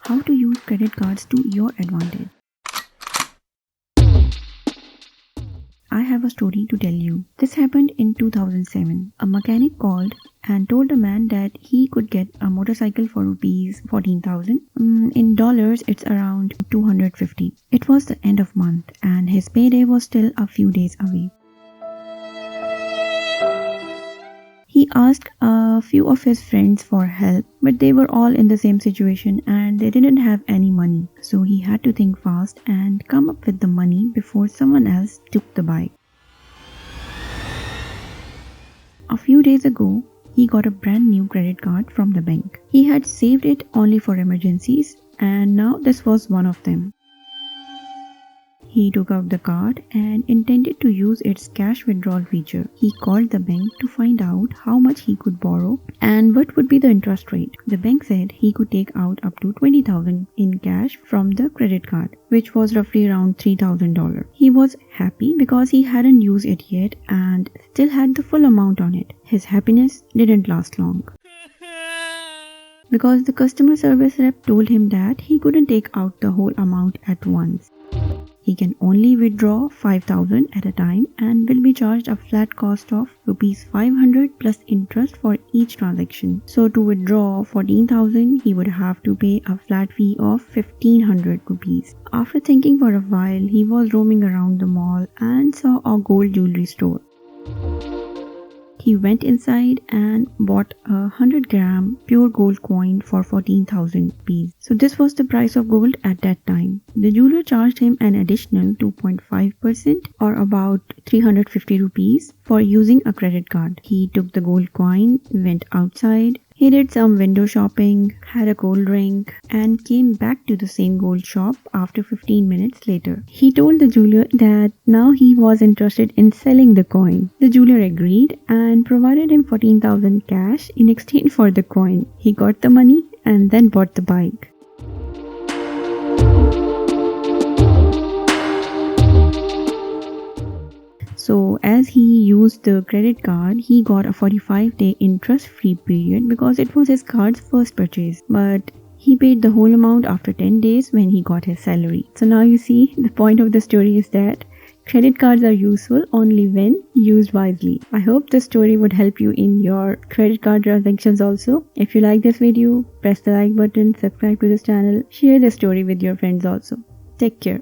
how to use credit cards to your advantage. I have a story to tell you. This happened in 2007. A mechanic called and told a man that he could get a motorcycle for rupees 14,000. In dollars, it's around 250. It was the end of month and his payday was still a few days away. He asked a few of his friends for help, but they were all in the same situation and they didn't have any money. So he had to think fast and come up with the money before someone else took the bike. A few days ago, he got a brand new credit card from the bank. He had saved it only for emergencies and now this was one of them. He took out the card and intended to use its cash withdrawal feature. He called the bank to find out how much he could borrow and what would be the interest rate. The bank said he could take out up to 20,000 in cash from the credit card, which was roughly around $3,000. He was happy because he hadn't used it yet and still had the full amount on it. His happiness didn't last long, because the customer service rep told him that he couldn't take out the whole amount at once. He can only withdraw 5,000 at a time and will be charged a flat cost of rupees 500 plus interest for each transaction. So to withdraw 14,000, he would have to pay a flat fee of 1,500 rupees. After thinking for a while, he was roaming around the mall and saw a gold jewelry store. He went inside and bought a 100-gram pure gold coin for 14,000 rupees. So this was the price of gold at that time. The jeweler charged him an additional 2.5% or about 350 rupees for using a credit card. He took the gold coin, went outside. He did some window shopping, had a cold drink, and came back to the same gold shop after 15 minutes later. He told the jeweler that now he was interested in selling the coin. The jeweler agreed and provided him 14,000 cash in exchange for the coin. He got the money and then bought the bike. So as he used the credit card, he got a 45-day interest-free period because it was his card's first purchase. But he paid the whole amount after 10 days when he got his salary. So now you see, the point of the story is that credit cards are useful only when used wisely. I hope this story would help you in your credit card transactions also. If you like this video, press the like button, subscribe to this channel, share this story with your friends also. Take care.